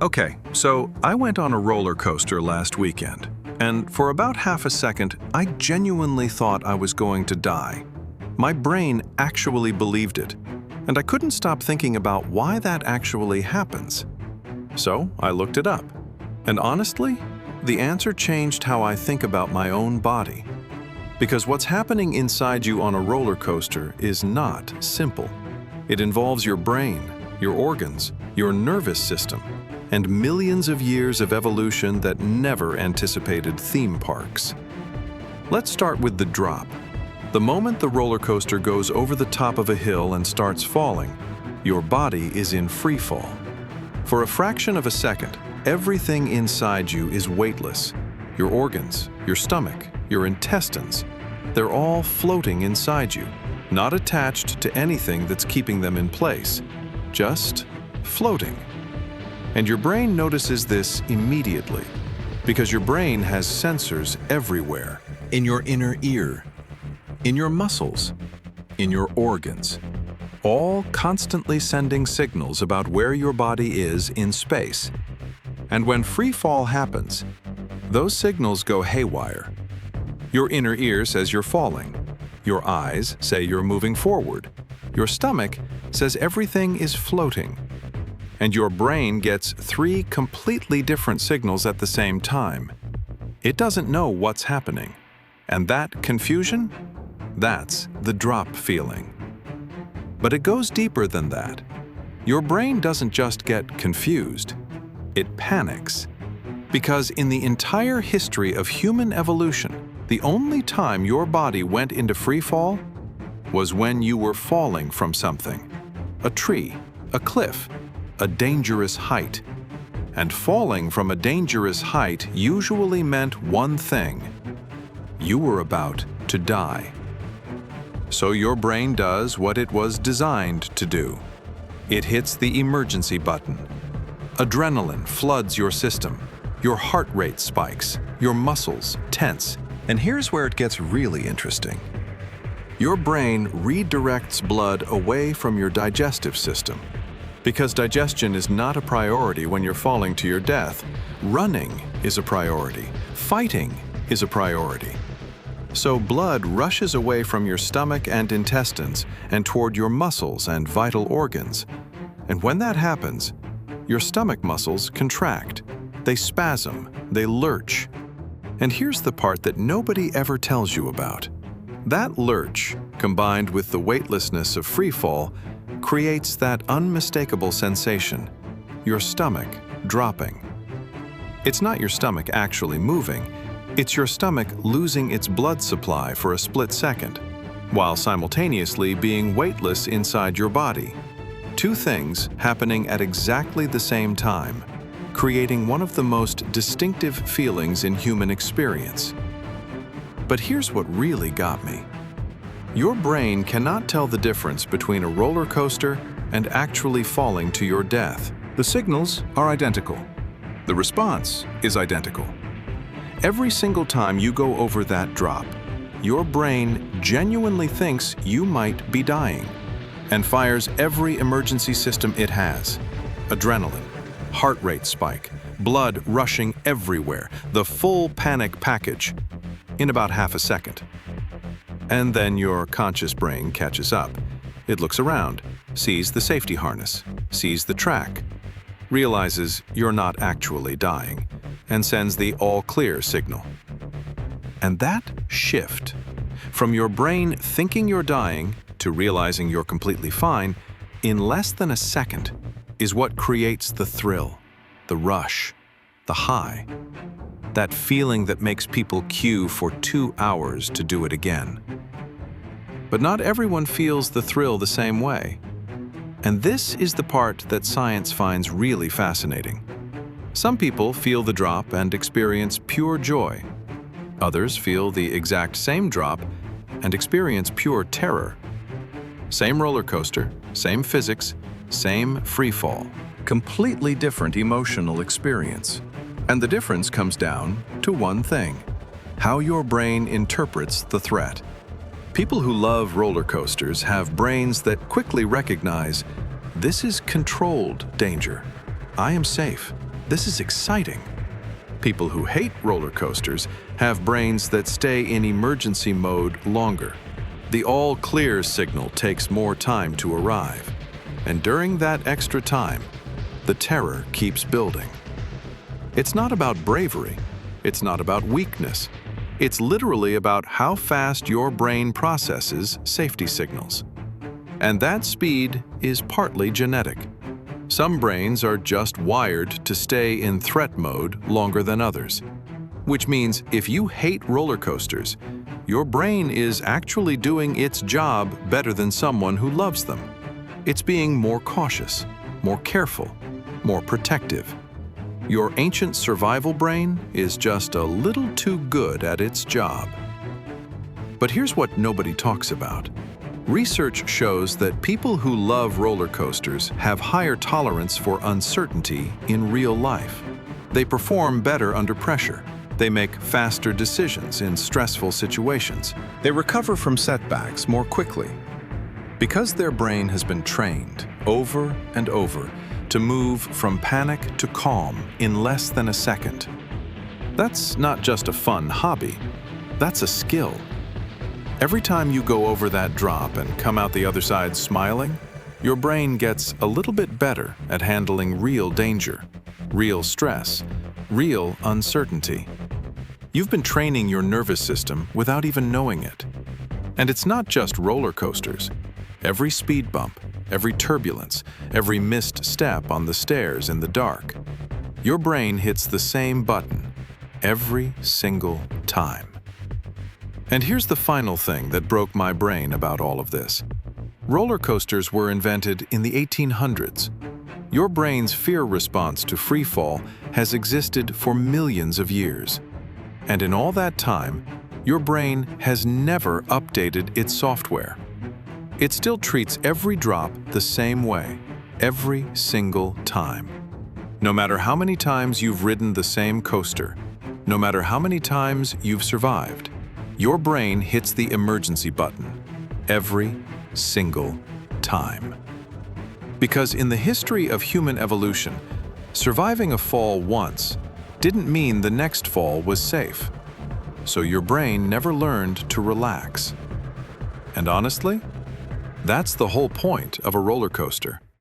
Okay, so I went on a roller coaster last weekend, and for about half a second, I genuinely thought I was going to die. My brain actually believed it, and I couldn't stop thinking about why that actually happens. So I looked it up, and honestly, the answer changed how I think about my own body. Because what's happening inside you on a roller coaster is not simple. It involves your brain, your organs, your nervous system, and millions of years of evolution that never anticipated theme parks. Let's start with the drop. The moment the roller coaster goes over the top of a hill and starts falling, your body is in free fall. For a fraction of a second, everything inside you is weightless. Your organs, your stomach, your intestines, they're all floating inside you, not attached to anything that's keeping them in place, just floating. And your brain notices this immediately, because your brain has sensors everywhere, in your inner ear, in your muscles, in your organs, all constantly sending signals about where your body is in space. And when free fall happens, those signals go haywire. Your inner ear says you're falling. Your eyes say you're moving forward. Your stomach says everything is floating. And your brain gets three completely different signals at the same time. It doesn't know what's happening. And that confusion? That's the drop feeling. But it goes deeper than that. Your brain doesn't just get confused. It panics. Because in the entire history of human evolution, the only time your body went into free fall was when you were falling from something. A tree, a cliff, a dangerous height. And falling from a dangerous height usually meant one thing. You were about to die. So your brain does what it was designed to do. It hits the emergency button. Adrenaline floods your system. Your heart rate spikes. Your muscles tense. And here's where it gets really interesting. Your brain redirects blood away from your digestive system. Because digestion is not a priority when you're falling to your death, running is a priority. Fighting is a priority. So blood rushes away from your stomach and intestines and toward your muscles and vital organs. And when that happens, your stomach muscles contract. They spasm, they lurch. And here's the part that nobody ever tells you about. That lurch, combined with the weightlessness of free fall, creates that unmistakable sensation, your stomach dropping. It's not your stomach actually moving, it's your stomach losing its blood supply for a split second, while simultaneously being weightless inside your body. Two things happening at exactly the same time, creating one of the most distinctive feelings in human experience. But here's what really got me. Your brain cannot tell the difference between a roller coaster and actually falling to your death. The signals are identical. The response is identical. Every single time you go over that drop, your brain genuinely thinks you might be dying and fires every emergency system it has. Adrenaline, heart rate spike, blood rushing everywhere, the full panic package, in about half a second. And then your conscious brain catches up. It looks around, sees the safety harness, sees the track, realizes you're not actually dying, and sends the all-clear signal. And that shift, from your brain thinking you're dying to realizing you're completely fine, in less than a second, is what creates the thrill, the rush, the high. That feeling that makes people queue for 2 hours to do it again. But not everyone feels the thrill the same way. And this is the part that science finds really fascinating. Some people feel the drop and experience pure joy. Others feel the exact same drop and experience pure terror. Same roller coaster, same physics, same free fall. Completely different emotional experience. And the difference comes down to one thing: how your brain interprets the threat. People who love roller coasters have brains that quickly recognize this is controlled danger. I am safe. This is exciting. People who hate roller coasters have brains that stay in emergency mode longer. The all clear signal takes more time to arrive, and during that extra time, the terror keeps building. It's not about bravery, it's not about weakness. It's literally about how fast your brain processes safety signals. And that speed is partly genetic. Some brains are just wired to stay in threat mode longer than others, which means if you hate roller coasters, your brain is actually doing its job better than someone who loves them. It's being more cautious, more careful, more protective. Your ancient survival brain is just a little too good at its job. But here's what nobody talks about. Research shows that people who love roller coasters have higher tolerance for uncertainty in real life. They perform better under pressure. They make faster decisions in stressful situations. They recover from setbacks more quickly. Because their brain has been trained over and over to move from panic to calm in less than a second. That's not just a fun hobby, that's a skill. Every time you go over that drop and come out the other side smiling, your brain gets a little bit better at handling real danger, real stress, real uncertainty. You've been training your nervous system without even knowing it. And it's not just roller coasters. Every speed bump, every turbulence, every missed step on the stairs in the dark, your brain hits the same button every single time. And here's the final thing that broke my brain about all of this. Roller coasters were invented in the 1800s. Your brain's fear response to freefall has existed for millions of years. And in all that time, your brain has never updated its software. It still treats every drop the same way, every single time. No matter how many times you've ridden the same coaster, no matter how many times you've survived, your brain hits the emergency button every single time. Because in the history of human evolution, surviving a fall once didn't mean the next fall was safe. So your brain never learned to relax. And honestly, that's the whole point of a roller coaster.